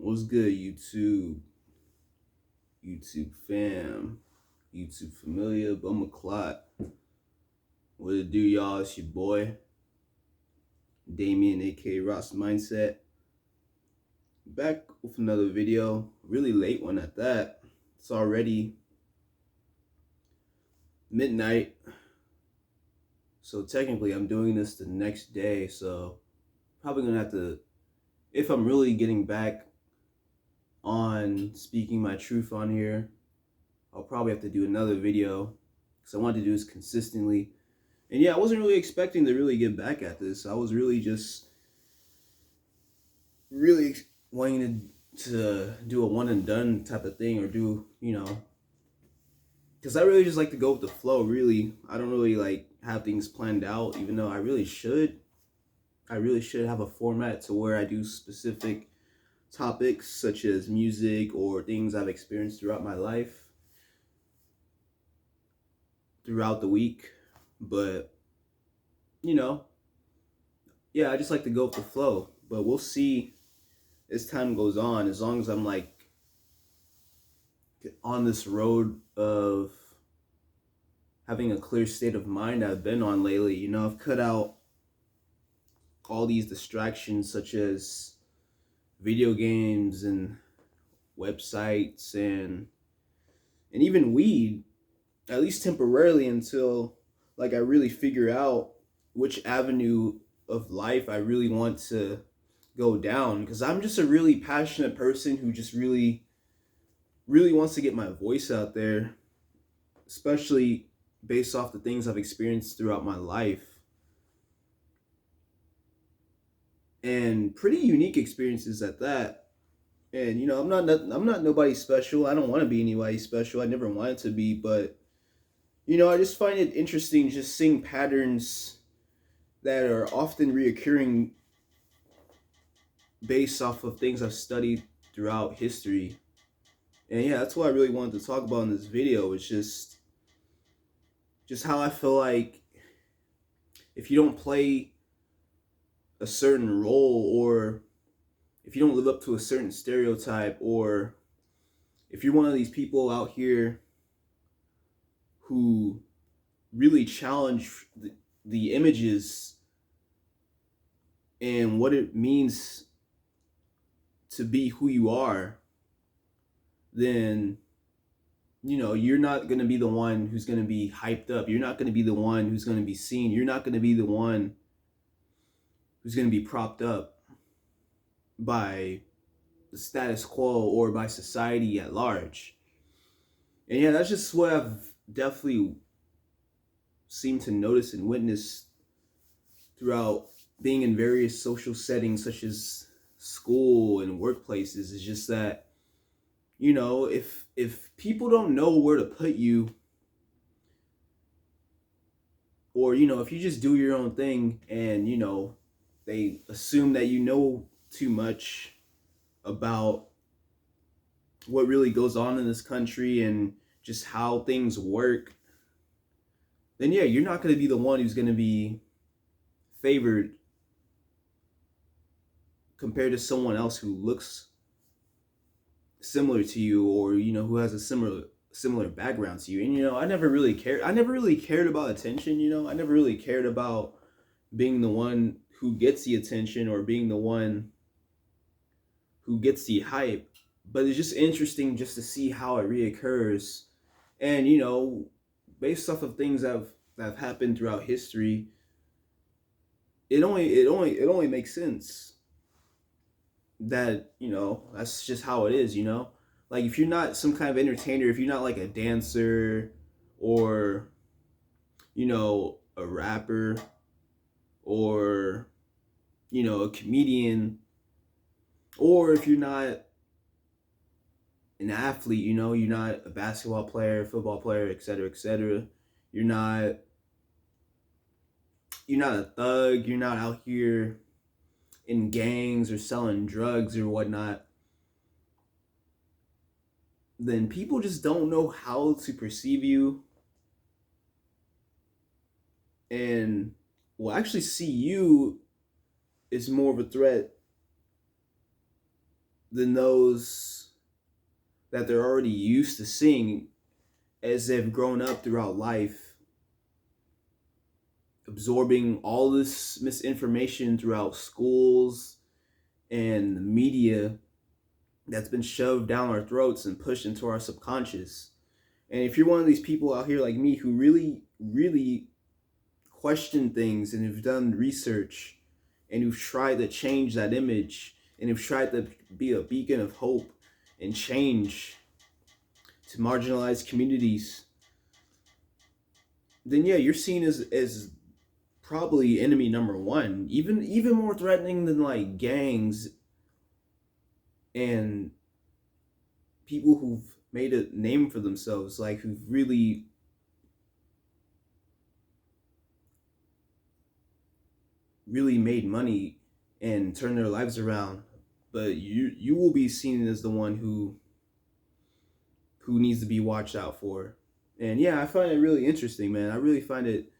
What's good, YouTube? YouTube fam, YouTube familiar, Bum Clot. What it do, y'all? It's your boy, Damien, aka Ross Mindset. Back with another video. Really late one at that. It's already midnight. So technically, I'm doing this the next day. So probably gonna have to, if I'm really getting back on speaking my truth on here, I'll probably have to do another video because I want to do this consistently. And yeah, I wasn't really expecting to really get back at this. I was really just really wanting to do a one and done type of thing, or do, because I really just like to go with the flow. Really, I don't really like have things planned out, even though I really should. I really should have a format to where I do specific topics such as music or things I've experienced throughout my life, throughout the week. But yeah, I just like to go with the flow. But we'll see as time goes on, as long as I'm like on this road of having a clear state of mind I've been on lately. I've cut out all these distractions such as video games and websites and even weed, at least temporarily, until like I really figure out which avenue of life I really want to go down, because I'm just a really passionate person who just really wants to get my voice out there, especially based off the things I've experienced throughout my life. And pretty unique experiences at that. And I'm not nobody special. I don't want to be anybody special. I never wanted to be, but I just find it interesting just seeing patterns that are often reoccurring based off of things I've studied throughout history. And yeah, that's what I really wanted to talk about in this video. It's just how I feel like if you don't play a certain role, or if you don't live up to a certain stereotype, or if you're one of these people out here who really challenge the images and what it means to be who you are, then you're not going to be the one who's going to be hyped up. You're not going to be the one who's going to be seen. You're not going to be the one who's going to be propped up by the status quo or by society at large. And yeah, that's just what I've definitely seemed to notice and witness throughout being in various social settings such as school and workplaces. Is just that if people don't know where to put you, or if you just do your own thing, and they assume that you know too much about what really goes on in this country and just how things work, then yeah, you're not going to be the one who's going to be favored compared to someone else who looks similar to you, or who has a similar background to you. And I never really cared about attention. I never really cared about being the one who gets the attention or being the one who gets the hype. But it's just interesting just to see how it reoccurs. And based off of things that have happened throughout history, it only makes sense that that's just how it is. Like, if you're not some kind of entertainer, if you're not like a dancer, or a rapper, or a comedian, or if you're not an athlete, you're not a basketball player, football player, etc., etc., you're not a thug, you're not out here in gangs or selling drugs or whatnot, then people just don't know how to perceive you, and will actually see you as more of a threat than those that they're already used to seeing as they've grown up throughout life, absorbing all this misinformation throughout schools and the media that's been shoved down our throats and pushed into our subconscious. And if you're one of these people out here like me who really question things and have done research and who've tried to change that image and who've tried to be a beacon of hope and change to marginalized communities, then yeah, you're seen as probably enemy number one, even more threatening than like gangs and people who've made a name for themselves, like who've really made money and turned their lives around. But you will be seen as the one who needs to be watched out for. And yeah, I find it really interesting, man. I really find it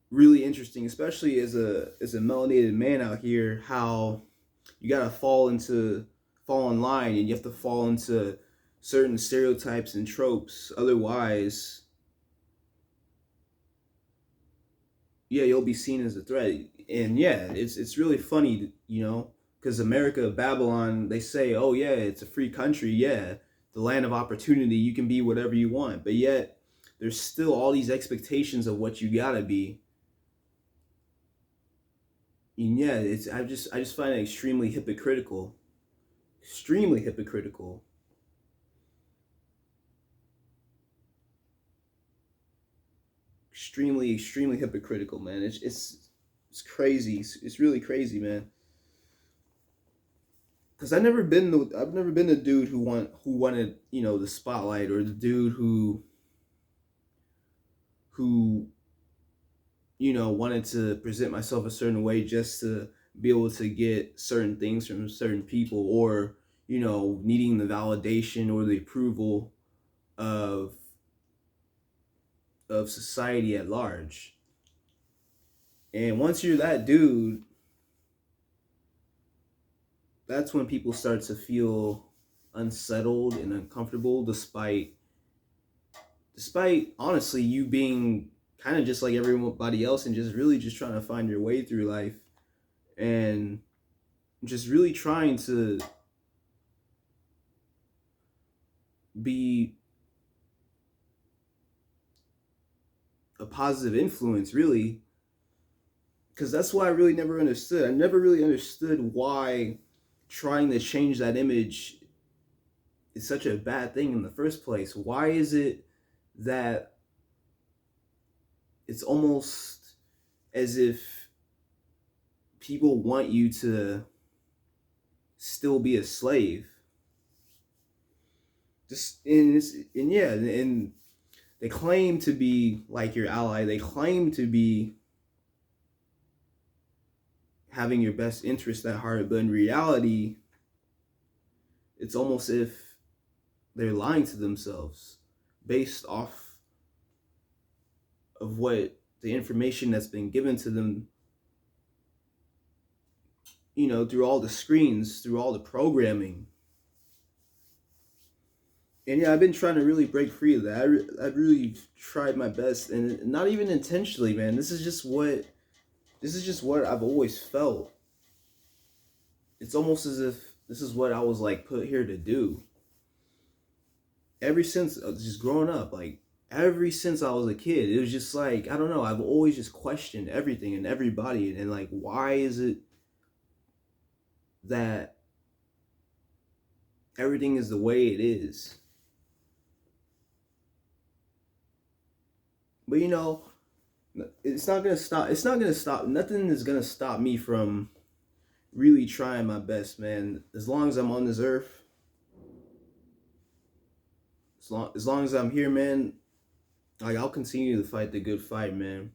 really interesting, especially as a melanated man out here, how you gotta fall in line and you have to fall into certain stereotypes and tropes. Otherwise, yeah, you'll be seen as a threat. And yeah, it's really funny, because America, Babylon, they say, oh yeah, it's a free country, yeah, the land of opportunity, you can be whatever you want, but yet there's still all these expectations of what you gotta be. And yeah, I just find it extremely hypocritical, extremely hypocritical, man. It's crazy. It's really crazy, man. Because I've never been the dude who wanted the spotlight, or the dude who wanted to present myself a certain way just to be able to get certain things from certain people, or needing the validation or the approval of society at large. And once you're that dude, that's when people start to feel unsettled and uncomfortable, despite honestly you being kind of just like everybody else and just really just trying to find your way through life, and just really trying to be a positive influence, really. Because that's why I really never understood. I never really understood why trying to change that image is such a bad thing in the first place. Why is it that it's almost as if people want you to still be a slave? Just and yeah, and they claim to be like your ally. They claim to be having your best interest at heart, but in reality, it's almost if they're lying to themselves based off of what the information that's been given to them, through all the screens, through all the programming. And yeah, I've been trying to really break free of that. I've really tried my best, and not even intentionally, man. This is just what I've always felt. It's almost as if this is what I was like put here to do. Ever since just growing up, like ever since I was a kid, it was just like, I don't know, I've always just questioned everything and everybody, and like, why is it that everything is the way it is? But it's not gonna stop nothing is gonna stop me from really trying my best, man. As long as I'm on this earth, as long as I'm here, man, like I'll continue to fight the good fight, man.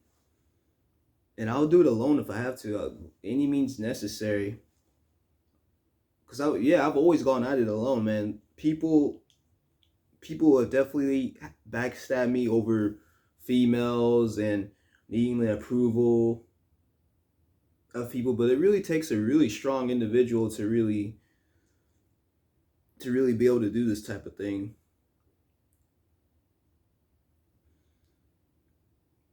And I'll do it alone if I have to, any means necessary. Cause I've always gone at it alone, man. People have definitely backstabbed me over females and needing the approval of people, but it really takes a really strong individual to really to really be able to do this type of thing.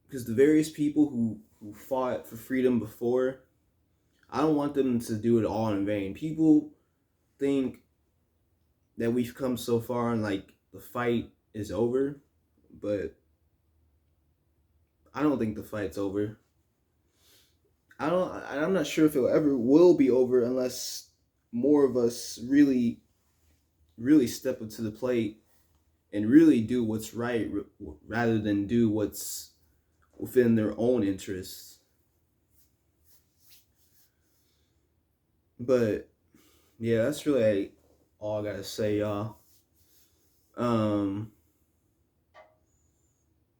Because the various people who fought for freedom before, I don't want them to do it all in vain. People think that we've come so far and like the fight is over, but I don't think the fight's over. I'm not sure if it ever will be over unless more of us really step up to the plate and really do what's right rather than do what's within their own interests. But yeah, that's really all I gotta say, y'all.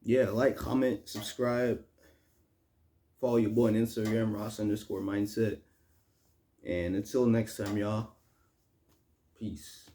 Yeah, like, comment, subscribe, follow your boy on Instagram, Ross_mindset. And until next time, y'all. Peace.